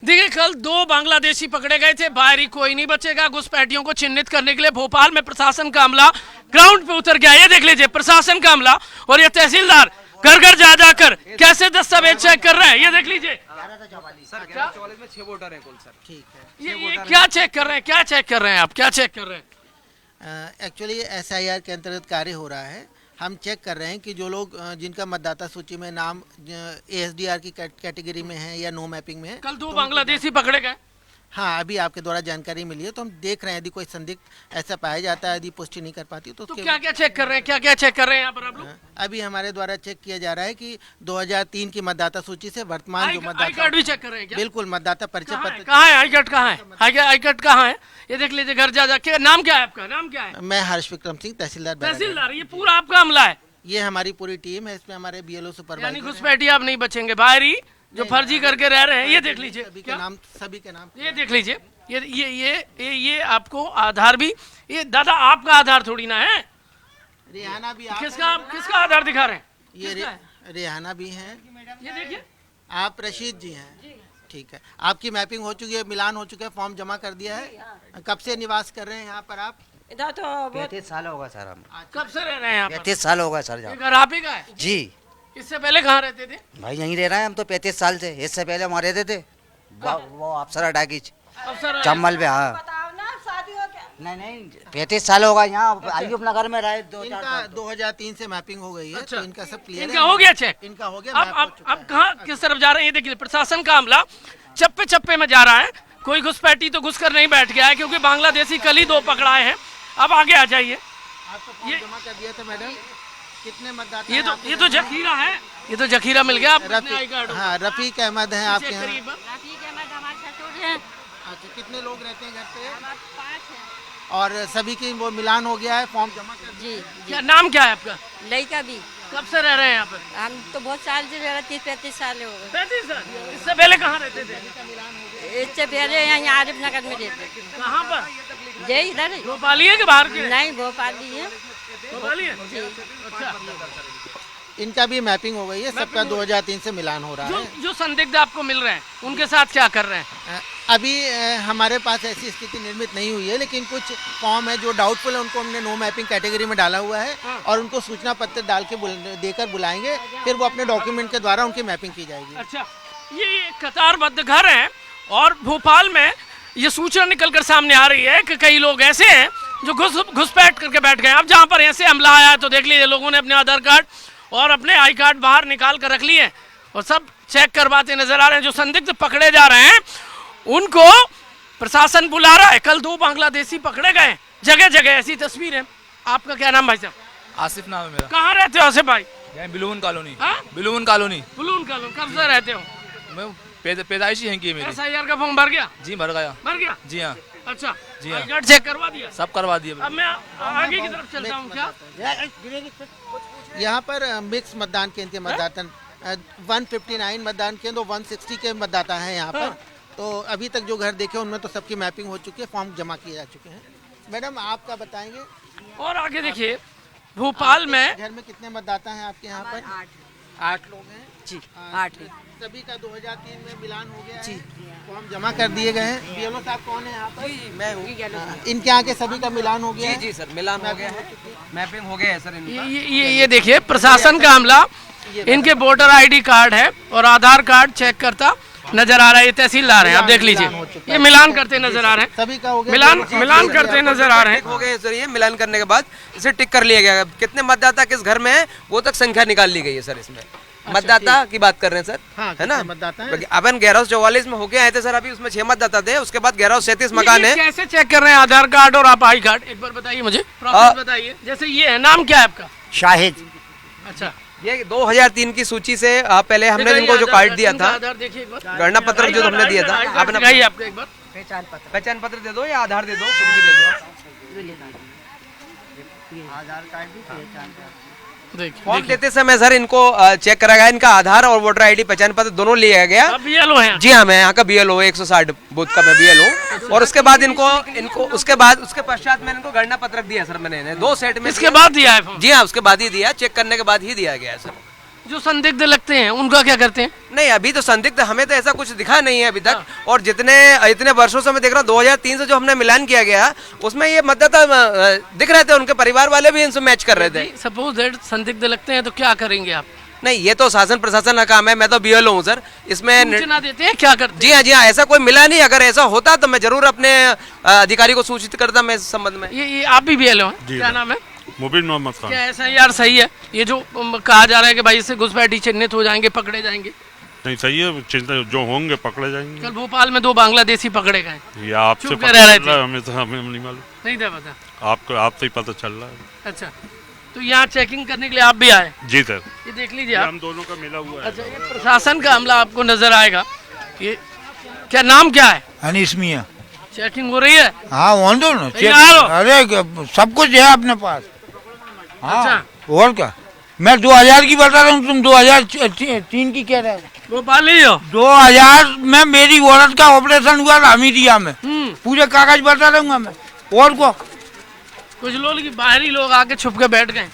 देखिए कल 2 बांग्लादेशी पकड़े गए थे, बाहरी कोई नहीं बचेगा। घुसपैठियों को चिन्हित करने के लिए भोपाल में प्रशासन का अमला ग्राउंड पे उतर गया। ये देख लीजिए प्रशासन का अमला और ये तहसीलदार घर घर जा जाकर कैसे दस्तावेज चेक कर रहे हैं। ये देख लीजिए सर 44 में 6 वोटर हैं कुल सर। ठीक है, ये क्या चेक कर रहे हैं, क्या चेक कर रहे हैं आप, क्या चेक कर रहे हैं? एक्चुअली SIR के अंतर्गत कार्य हो रहा है। हम चेक कर रहे हैं कि जो लोग जिनका मतदाता सूची में नाम ASDR की कैटेगरी में है या नो मैपिंग में है। कल 2 बांग्लादेशी पकड़े गए। हाँ, अभी आपके द्वारा जानकारी मिली है तो हम देख रहे हैं यदि कोई संदिग्ध ऐसा पाया जाता है, यदि पुष्टि नहीं कर पाती तो क्या क्या चेक कर रहे हैं, क्या क्या चेक कर रहे हैं यहाँ पर आप लोग? अभी हमारे द्वारा चेक किया जा रहा है कि 2003 की मतदाता सूची से वर्तमान जो आई मतदाता कार्ड भी चेक कर रहे हैं क्या? बिल्कुल मतदाता परिचय पत्र। कहाँ है आई कार्ड, कहाँ है आई कार्ड, कहाँ है? ये देख लीजिए घर जा जाके। नाम क्या है आपका, नाम क्या है? मैं हर्ष विक्रम सिंह, तहसीलदार। तहसीलदार, ये पूरा आपका अमला है? ये हमारी पूरी टीम है, इसमें हमारे BLO सुपरवाइजर। यानी घुसपैठी आप नहीं बचेंगे, बाहरी जो फर्जी करके रह रहे हैं। ये देख लीजिए सभी के नाम ये देख लीजिए। ये आपको आधार भी, ये दादा आपका आधार थोड़ी ना है। रेहाना भी किसका आधार दिखा रहे हैं? ये रेहाना भी है। ये देखिए आप रशीद जी हैं, ठीक है। आपकी मैपिंग हो चुकी है, मिलान हो चुका है, फॉर्म जमा कर दिया है। कब से निवास कर रहे हैं यहाँ पर आप? इधर तो 35 साल होगा सर। हम कब से रह रहे हैं यहाँ पर? 35 साल होगा सर। ये घर आप ही का है? जी इससे पहले कहाँ रहते थे? भाई यहीं रह रहे हैं हम तो 35 साल से। इससे पहले हम रहते थे वो अफसर डाकीज अफसर चम्बल पे। हाँ बताओ ना, शादी हो क्या? नहीं 35 साल होगा यहाँ। आइए अपना घर में रहे 2-4 इनका साल। 2003 से मैपिंग हो गई है। अच्छा। तो इनका सब क्लियर इनका हो गया चेक? इनका हो गया। अब कहाँ किस तरफ जा रहे हैं? ये देखिए प्रशासन का अमला चप्पे चप्पे में जा रहा है। कोई घुसपैठी तो घुस कर नहीं बैठ गया है, क्योंकि बांग्लादेशी कल ही 2 पकड़ाए हैं। अब आगे आ जाइए। आपको फॉर्म जमा कर दिया था मैडम। कितने मतदाता? ये तो जखीरा है, ये तो जखीरा मिल गया। आप आई कार्ड? हाँ, रफीक अहमद है आपके यहाँ। ठीक है, मैं हमारे ससुर हैं। अच्छा, कितने लोग रहते हैं घर पे? 5 हैं। और सभी की वो मिलान हो गया है, फॉर्म जमा कर दिया? जी क्या नाम क्या है आपका? लड़का भी। कब से रह रहे हैं यहाँ पर? हम तो बहुत साल से रह रहे, 30-35 साल हो गए। 35 साल। इससे पहले कहाँ रहते थे? इससे पहले यहाँ आरिफ नगर में रहते थे। कहाँ पर? जे इधर ही। भोपाली है कि बाहर के? नहीं, भोपाली है। भोपाली है। जी। अच्छा, इनका भी मैपिंग हो गई है, सबका 2003 से मिलान हो रहा है। जो संदिग्ध आपको मिल रहे हैं उनके साथ क्या कर रहे हैं? अभी हमारे पास ऐसी स्थिति निर्मित नहीं हुई है, लेकिन कुछ फॉर्म है जो डाउटफुल है, उनको हमने नो मैपिंग कैटेगरी में डाला हुआ है। और उनको सूचना पत्र डाल के देकर बुलाएंगे, फिर वो अपने डॉक्यूमेंट के द्वारा उनकी मैपिंग की जाएगी। अच्छा, ये कतारबद्ध घर हैं और भोपाल में ये सूचना निकलकर सामने आ रही है कि कई लोग ऐसे हैं जो घुसपैठ करके बैठ गए। अब जहाँ पर ऐसे हमला आया है तो देख लीजिए लोगों ने अपने आधार कार्ड और अपने आई कार्ड बाहर निकाल कर रख लिए और सब चेक करवाते नजर आ रहे हैं। जो संदिग्ध पकड़े जा रहे हैं उनको प्रशासन बुला रहा है। कल 2 बांग्लादेशी पकड़े गए, जगह जगह ऐसी तस्वीर है। आपका क्या नाम भाई साहब? आसिफ नाम है मेरा। कहाँ रहते हो आसिफ भाई? बिलुवन कॉलोनी। हाँ? बिलुवन कॉलोनी। बुलून कॉलोनी। कब से रहते हो? मैं पैदाइशी है की मेरी। SIR का फॉर्म भर गया? जी भर गया। भर गया? जी हाँ। अच्छा, जी हाँ। आई कार्ड चेक करवा दिया? सब करवा दिए। अब मैं आगे की तरफ चलता हूँ। क्या यहाँ पर मिक्स मतदान केंद्र के मतदाता 159 मतदान केंद्र, 160 के मतदाता हैं यहाँ पर। तो अभी तक जो घर देखे उनमें तो सबकी मैपिंग हो चुकी है, फॉर्म जमा किए जा चुके हैं। मैडम आपका बताएंगे? और आगे देखिए भोपाल में घर में कितने मतदाता हैं आपके यहाँ पर? 8 लोग हैं जी, 8 है। सभी का 2003 में मिलान हो गया है, फॉर्म जमा कर दिए गए हैं। BLO साहब कौन है यहाँ पर? मैं हूँ। इनके यहाँ के सभी का मिलान हो गया है? जी सर, मिलान हो गया है, मैपिंग हो गया है सर इनका। ये देखिए प्रशासन का अमला इनके वोटर ID कार्ड है और आधार कार्ड चेक करता नजर आ रहा है। ये तहसीलदार हैं, आप देख लीजिए, ये मिलान करते नजर आ रहे हैं। सभी का हो गया, मिलान करते नजर आ रहे हैं। हो गए सर, ये मिलान करने के बाद इसे टिक कर लिया गया। कितने मतदाता किस घर में है वो तक संख्या निकाल ली गई है सर इसमें। मतदाता की बात कर रहे हैं सर, हाँ, है ना? मतदाता है? अपन 1144 में होके आए थे सर, अभी उसमें 6 मतदाता थे। उसके बाद 1137 मकान है। कैसे चेक कर रहे हैं आधार कार्ड और आप आई कार्ड? एक बार बताइए मुझे, प्रोसेस बताइए। जैसे ये है, नाम क्या है आपका? शाहिद। अच्छा, ये 2003 की सूची से पहले हमने इनको जो कार्ड दिया था, आधार देखिए एक बार, गणना पत्र जो हमने दिया था, आपने दिखाइए आपको एक बार। पहचान पत्र दे दो या आधार दे दो, कुछ भी दे दो। आधार कार्ड भी, पहचान कार्ड। फॉर्म देते समय सर इनको चेक करा गया, इनका आधार और वोटर ID पहचान पत्र दोनों लिया गया। आप BLO हैं? जी हाँ, मैं यहाँ का BLO 160 बूथ का मैं BLO। और उसके बाद इनको उसके पश्चात मैंने इनको गणना पत्रक दिया सर। मैंने 2 सेट में इसके बाद दिया है फॉर्म? जी हाँ, उसके बाद ही दिया, चेक करने के बाद ही दिया गया है सर। जो संदिग्ध लगते हैं उनका क्या करते हैं? नहीं, अभी तो संदिग्ध हमें तो ऐसा कुछ दिखा नहीं है अभी तक। और इतने वर्षों से मैं देख रहा हूँ 2003 से जो हमने मिलान किया गया उसमें ये मतदाता दिख रहे थे, उनके परिवार वाले भी इनसे मैच कर रहे थे। सपोज दैट संदिग्ध लगते हैं तो क्या करेंगे आप? नहीं, ये तो शासन प्रशासन का काम है, मैं तो बीएलओ हूँ सर, इसमें सूचना देते हैं, क्या करते जी हाँ, ऐसा कोई मिला नहीं। अगर ऐसा होता तो मैं जरूर अपने अधिकारी को सूचित करता मैं इस संबंध में। ये आप भी बीएलओ हैं? क्या नाम है? मुबीन मोहम्मद खान। क्या ऐसा यार सही है ये जो कहा जा रहा है कि भाई इससे घुसपैठी चिन्हित हो जाएंगे, पकड़े जाएंगे? नहीं, सही है, चिंता जो होंगे पकड़े जाएंगे। कल भोपाल में 2 बांग्लादेशी पकड़े गए। ये आपसे चुप पता कर रहे चल थे। रहा है, हमें तो हमें नहीं मालूम। नहीं था पता आपको, आपसे ही पता चल रहा है। अच्छा, तो यहाँ चेकिंग करने के लिए आप भी आए? जी सर, ये देख लीजिए ये आप। हम दोनों का मिला हुआ है। अच्छा, ये प्रशासन का अमला आपको नजर आएगा। ये क्या नाम क्या है? अनीस मियाँ। चेकिंग हो रही है? हाँ वन दो ना तैयार हो? अरे सब कुछ है अपने पास। हाँ, अच्छा। और क्या, मैं 2000 की बता रहा हूँ, तुम 2003 की कह रहे हो। भोपाल ही हो? 2000 में मेरी औरत का ऑपरेशन हुआ था हमीदिया में, पूरे कागज बता दूंगा मैं। और को कुछ लोग की बाहरी लोग आके छुप के बैठ गए,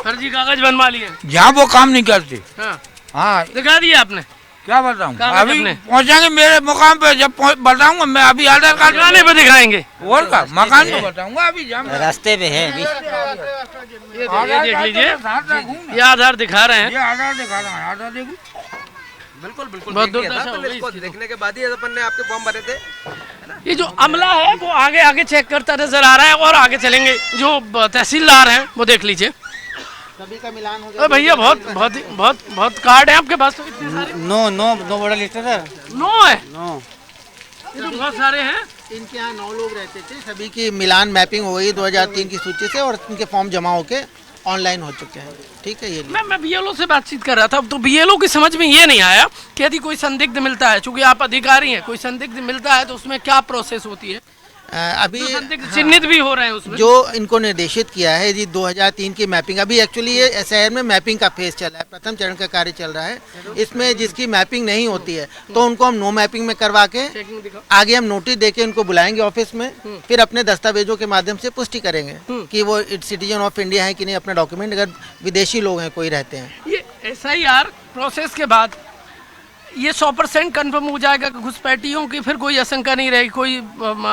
फर्जी कागज बनवा लिए। जहाँ वो काम नहीं करते। हाँ, हाँ, दिखा दिया आपने? क्या बताऊँ, कागज अभी अपने? पहुँचेंगे मेरे मुकाम पे, जब बताऊंगा मैं। अभी आधार कार्ड दिखाने पे दिखाएंगे। और का मकान तो बताऊंगा अभी। रास्ते पे है अभी। ये देख लीजिए, ये आधार दिखा रहे हैं। ये आधार दिखा रहा है, आधार देखो। बिल्कुल बिल्कुल बहुत देखिए दुर्दशा ना, हो गई इसको इसकी तो। देखने के बाद ही अपन ने आपके फॉर्म भरे थे। ये जो अमला है वो आगे आगे चेक करता नजर आ रहा है और आगे चलेंगे। जो तहसीलदार हैं वो देख लीजिए। सभी का मिलान हो अरे भैया बहुत बहुत बहुत बहुत कार्ड है आपके पास तो इतने सारे? नो बड़ा लिस्ट है। 9 है? नो, ये तो बहुत सारे हैं। इनके यहाँ 9 लोग रहते थे, सभी की मिलान मैपिंग हो गई 2003 की सूची से और इनके फॉर्म जमा होके ऑनलाइन हो चुके हैं। ठीक है, ये मैं बीएलओ से बातचीत कर रहा था, तो बीएलओ की समझ में ये नहीं आया कि यदि कोई संदिग्ध मिलता है, चूंकि आप अधिकारी हैं, कोई संदिग्ध मिलता है तो उसमें क्या प्रोसेस होती है? अभी जो संदिग्ध चिन्हित भी हो रहे हैं उसमें। जो इनको निर्देशित किया है जी 2003 की मैपिंग, अभी एक्चुअली ये शहर में मैपिंग का फेज चल रहा है, प्रथम चरण का कार्य चल रहा है। इसमें जिसकी मैपिंग नहीं होती है तो उनको हम नो मैपिंग में करवा के चेकिंग दिखाओ। आगे हम नोटिस देके उनको बुलाएंगे ऑफिस में, फिर अपने दस्तावेजों के माध्यम से पुष्टि करेंगे कि वो सिटीजन ऑफ इंडिया है कि नहीं, अपना डॉक्यूमेंट, अगर विदेशी लोग हैं कोई रहते हैं। ये SIR प्रोसेस के बाद ये 100% कन्फर्म हो जाएगा कि घुसपैठियों की फिर कोई आशंका नहीं रहेगी, कोई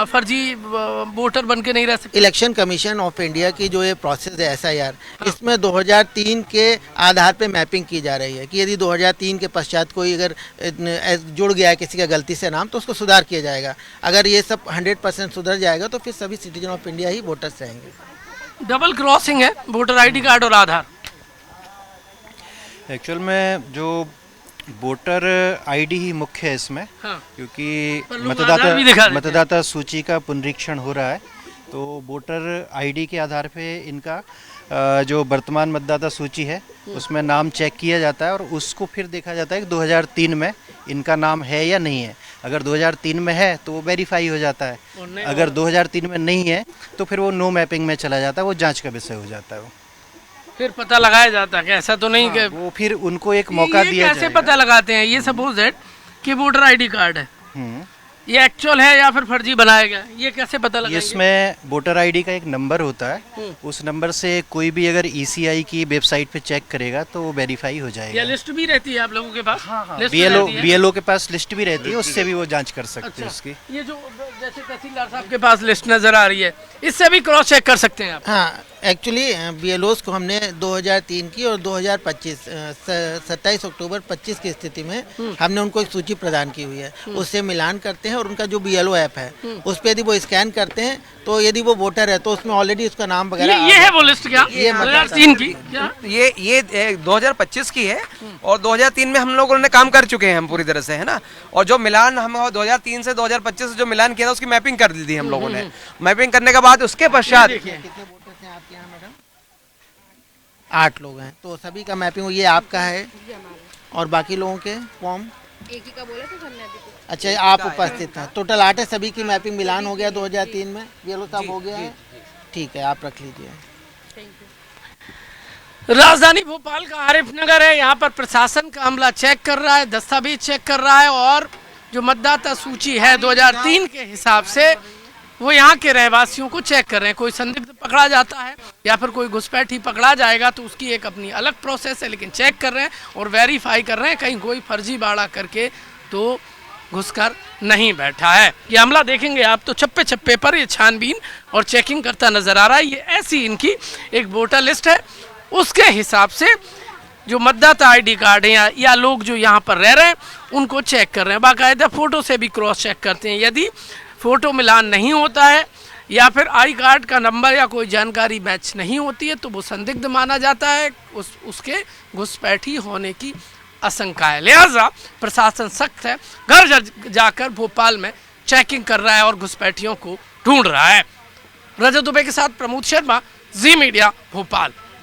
फर्जी वोटर बन के नहीं रह सकते। इलेक्शन कमीशन ऑफ इंडिया की जो ये प्रोसेस है SIR, इसमें 2003 के आधार पे मैपिंग की जा रही है कि यदि 2003 के पश्चात कोई अगर जुड़ गया है किसी का गलती से नाम, तो उसको सुधार किया जाएगा। अगर ये सब 100% सुधर जाएगा तो फिर सभी citizen of India he voters रहेंगे। डबल क्रॉसिंग है वोटर ID कार्ड और आधार। एक्चुअल में जो वोटर आईडी ही मुख्य है इसमें, हाँ। क्योंकि पर लोग आधार भी दिखा देते हैं। मतदाता सूची का पुनरीक्षण हो रहा है, तो वोटर आईडी के आधार पे इनका जो वर्तमान मतदाता सूची है उसमें नाम चेक किया जाता है और उसको फिर देखा जाता है कि 2003 में इनका नाम है या नहीं है। अगर 2003 में है तो वो वेरीफाई हो जाता है, अगर 2003 में नहीं है तो फिर वो नो मैपिंग में चला जाता है, वो जांच का विषय हो जाता है। वो फिर पता लगाया जाता है कि ऐसा तो नहीं कि वो फिर उनको एक मौका दिया कैसे जाएगा। पता लगाते हैं? ये सपोज दैट कि वोटर ID कार्ड है, हम्म। ये एक्चुअल है या फिर फर्जी बनाया गया, ये कैसे पता लगाएंगे? इसमें वोटर आईडी का एक नंबर होता है, उस नंबर से कोई भी अगर ECI की वेबसाइट पे चेक करेगा तो वो वेरीफाई हो या जाएगा। लिस्ट भी रहती है आप लोगों के पास? लिस्ट BLO रहती है? BLO के पास लिस्ट भी रहती है, उससे भी वो जांच कर सकते हैं उसकी। ये जो जैसे तहसीलदार साहब के पास लिस्ट नजर आ रही है, इससे भी क्रॉस चेक कर सकते हैं आप? हाँ, एक्चुअली BLOs को हमने 2003 की और 2025 27 अक्टूबर 25 की स्थिति में हमने उनको एक सूची प्रदान की हुई है, उससे मिलान करते हैं और उनका जो BLO ऐप है उस पर यदि वो स्कैन करते हैं तो यदि वो वोटर है तो उसमें ऑलरेडी उसका नाम वगैरह ये है वो लिस्ट क्या? ये 2003 की क्या? ये 2025 की है और 2003 में हम लोगों ने काम कर चुके हैं हम पूरी तरह से, है ना। और जो मिलान हम 2003 से 2025 से जो मिलान किया था उसकी मैपिंग कर दी थी हम लोगों ने। मैपिंग करने के बाद उसके पश्चात कितने वोटर्स हैं आपके यहाँ मैडम? 8 लोग हैं, तो सभी का मैपिंग ये आपका है और बाकी लोगों के फॉर्म एक ही का बोला था हमने अभी। अच्छा, आप उपस्थित हैं। टोटल 8 है, सभी की मैपिंग मिलान हो गया 2003 में, BLO साहब हो गया है। ठीक है, आप रख लीजिए। राजधानी भोपाल का आरिफ नगर है, यहाँ पर प्रशासन का अमला चेक कर रहा है, दस्तावेज चेक कर रहा है और जो मतदाता सूची है 2003 के हिसाब से वो यहाँ के रहवासियों को चेक कर रहे हैं। कोई संदिग्ध पकड़ा जाता है या फिर कोई घुसपैठी पकड़ा जाएगा तो उसकी एक अपनी अलग प्रोसेस है, लेकिन चेक कर रहे हैं और वेरीफाई कर रहे हैं कहीं कोई फर्जीवाड़ा करके तो घुसकर नहीं बैठा है। ये अमला देखेंगे आप तो चप्पे चप्पे पर ये छानबीन और चेकिंग करता नजर आ रहा है। ये ऐसी इनकी एक वोटर लिस्ट है, उसके हिसाब से जो मतदाता आईडी कार्ड है या लोग जो यहाँ पर रह रहे हैं उनको चेक कर रहे हैं। बाकायदा फ़ोटो से भी क्रॉस चेक करते हैं। यदि फ़ोटो मिलान नहीं होता है या फिर आई कार्ड का नंबर या कोई जानकारी मैच नहीं होती है तो वो संदिग्ध माना जाता है, उसके घुसपैठी होने की आशंका है। लिहाजा प्रशासन सख्त है, घर जाकर भोपाल में चेकिंग कर रहा है और घुसपैठियों को ढूंढ रहा है। रजत दुबे के साथ प्रमोद शर्मा, जी मीडिया, भोपाल।